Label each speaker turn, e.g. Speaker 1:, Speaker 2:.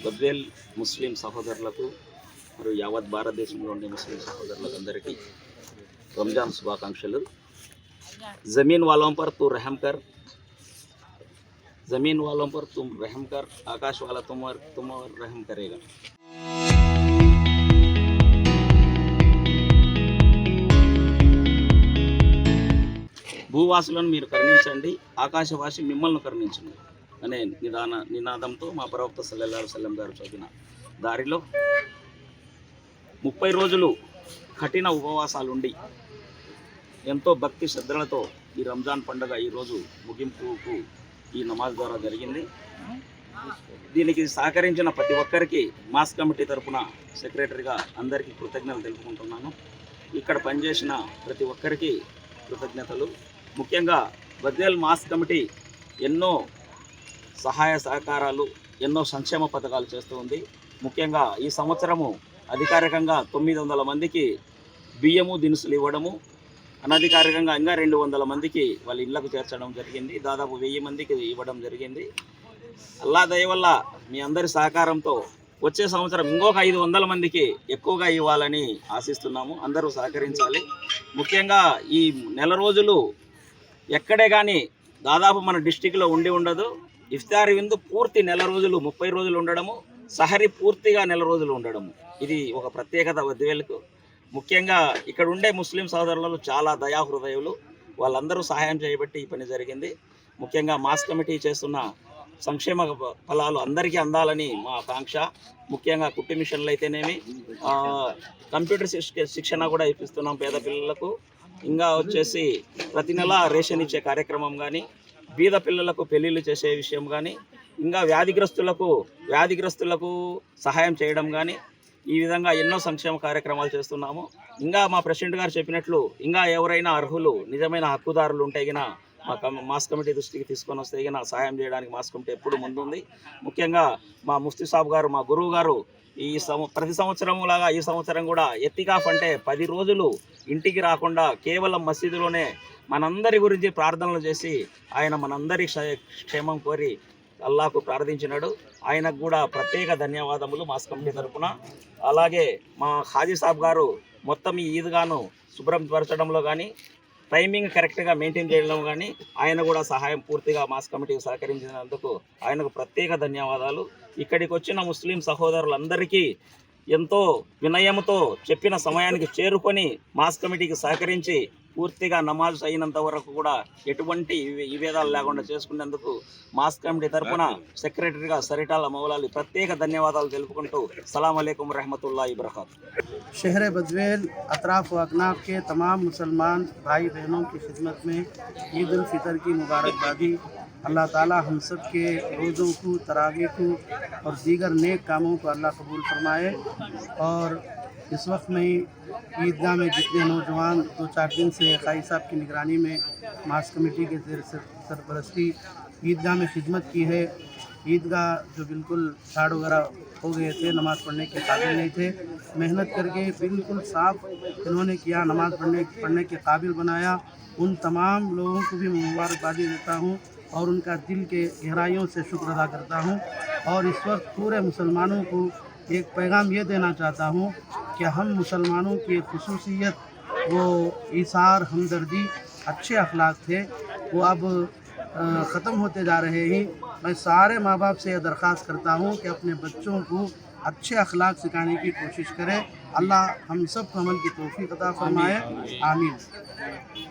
Speaker 1: గద్వేల్ ముస్లిం సహోదరులకు మరియు యావత్ భారతదేశంలో ఉండే ముస్లిం సహోదరులకు అందరికీ రంజాన్ శుభాకాంక్షలు. ज़मीन वालों पर तू रहम कर, ज़मीन वालों पर तुम रहम कर, आकाश वाला तुम रहम करेगा. భూవాసులను మీరు కరుణించండి, ఆకాశవాసి మిమ్మల్ని కరుణించండి అనే నినాదంతో మా ప్రవక్త సల్లల్లాహు అలైహి వసల్లం గారు చెప్పిన దారిలో 30 రోజులు కఠిన ఉపవాసాలుండి ఎంతో భక్తి శ్రద్ధలతో ఈ రంజాన్ పండుగ ఈరోజు ముగింపుకు ఈ నమాజ్ ద్వారా జరిగింది. దీనికి సహకరించిన ప్రతి ఒక్కరికి మాస్ కమిటీ తరఫున సెక్రటరీగా అందరికీ కృతజ్ఞతలు తెలుపుకుంటున్నాను. ఇక్కడ పనిచేసిన ప్రతి ఒక్కరికి కృతజ్ఞతలు. ముఖ్యంగా గద్వేల్ మాస్ కమిటీ ఎన్నో సహాయ సహకారాలు, ఎన్నో సంక్షేమ పథకాలు చేస్తూ ఉంది. ముఖ్యంగా ఈ సంవత్సరము అధికారికంగా 900 మందికి బియ్యము దినుసులు ఇవ్వడము, అనధికారికంగా ఇంకా 200 మందికి వాళ్ళ ఇళ్లకు చేర్చడం జరిగింది. దాదాపు 1000 మందికి ఇవ్వడం జరిగింది. అల్లా దయ వల్ల మీ అందరి సహకారంతో వచ్చే సంవత్సరం ఇంకొక 500 మందికి ఎక్కువగా ఇవ్వాలని ఆశిస్తున్నాము. అందరూ సహకరించాలి. ముఖ్యంగా ఈ నెల రోజులు ఎక్కడే కానీ దాదాపు మన డిస్టిక్లో ఉండదు. ఇఫ్తార్ విందు పూర్తి నెల రోజులు 30 రోజులు ఉండడము, సహరీ పూర్తిగా నెల రోజులు ఉండడము, ఇది ఒక ప్రత్యేకత గద్వేల్కు. ముఖ్యంగా ఇక్కడ ఉండే ముస్లిం సోదరులలో చాలా దయాహృదయులు, వాళ్ళందరూ సహాయం చేయబట్టి ఈ పని జరిగింది. ముఖ్యంగా మాస్ కమిటీ చేస్తున్న సంక్షేమ ఫలాలు అందరికీ అందాలని మా ఆకాంక్ష. ముఖ్యంగా కుట్టు మిషన్లు అయితేనేమి, కంప్యూటర్ శిక్షణ కూడా ఇప్పిస్తున్నాం పేద పిల్లలకు. ఇంకా వచ్చేసి ప్రతి నెల రేషన్ ఇచ్చే కార్యక్రమం కానీ, బీద పిల్లలకు పెళ్ళిళ్ళు చేసే విషయం కానీ, ఇంకా వ్యాధిగ్రస్తులకు సహాయం చేయడం కానీ, ఈ విధంగా ఎన్నో సంక్షేమ కార్యక్రమాలు చేస్తున్నాము. ఇంకా మా ప్రెసిడెంట్ గారు చెప్పినట్లు ఇంకా ఎవరైనా అర్హులు నిజమైన హక్కుదారులు ఉంటే గిన మాస్ కమిటీ దృష్టికి తీసుకొని వస్తే గిన సహాయం చేయడానికి మాస్ కమిటీ ఎప్పుడు ముందుంది. ముఖ్యంగా మా ముఫ్తీ సాబ్ గారు, మా గురువు గారు ప్రతి సంవత్సరం లాగా ఈ సంవత్సరం కూడా ఎత్తికాఫ్ అంటే 10 రోజులు ఇంటికి రాకుండా కేవలం మసీదులోనే మనందరి గురించి ప్రార్థనలు చేసి ఆయన మనందరి క్షేమం కోరి అల్లాహకు ప్రార్థించినాడు. ఆయనకు కూడా ప్రత్యేక ధన్యవాదములు మాస్ కమిటీ తరఫున. అలాగే మా హాజీ సాబ్ గారు మొత్తం ఈ ఈద్గాను శుభ్రపరచడంలో కానీ, టైమింగ్ కరెక్ట్గా మెయింటైన్ చేయడంలో కానీ ఆయన కూడా సహాయం పూర్తిగా మాస్ కమిటీకి సహకరించినందుకు ఆయనకు ప్రత్యేక ధన్యవాదాలు. ఇక్కడికి వచ్చిన ముస్లిం సహోదరులందరికీ ఎంతో వినయంతో చెప్పిన సమయానికి చేరుకొని మాస్ కమిటీకి సహకరించి పూర్తిగా నమాజ్ అయినంత వరకు కూడా ఎటువంటి విభేదాలు లేకుండా చేసుకునేందుకు మాస్ కమిటీ తరఫున సెక్రటరీగా సరిటాల మౌలాలి ప్రత్యేక ధన్యవాదాలు తెలుపుకుంటూ సలాం अलैकुम रहमतुल्लाहि वबरकातुहू.
Speaker 2: शहर बदवेल अतराफ़ व अकनाफ के तमाम मुसलमान भाई बहनों की खिदमत में ईद उल फितर की मुबारकबादी। अल्लाह ताला हम सब के रोज़ों को, तरावीह को और दीगर नेक कामों को अल्लाह कबूल फरमाए। और इस वक्त में ईदगाह में जितने नौजवान 2-4 दिन से काई साहब की निगरानी में मास कमेटी के सरपरस्ती ईदगाह में खिदमत की है। ईदगाह जो बिल्कुल झाड़ वगैरह हो गए थे, नमाज़ पढ़ने के काबिल नहीं थे, मेहनत करके बिल्कुल साफ इन्होंने किया, नमाज़ पढ़ने के काबिल बनाया। उन तमाम लोगों को भी मुबारकबादी देता हूँ और उनका दिल के गहराइयों से शुक्र अदा करता हूँ। और इस वक्त पूरे मुसलमानों को एक पैगाम ये देना चाहता हूँ कि हम मुसलमानों की खुसूसियत वो ईसार, हमदर्दी, अच्छे अखलाक थे, वो अब ख़त्म होते जा रहे हैं। मैं सारे माँ बाप से यह दरख्वास्त करता हूँ कि अपने बच्चों को अच्छे अखलाक सिखाने की कोशिश करें। अल्लाह हम सब को अमल की तौफीक अता फरमाए। आमीन।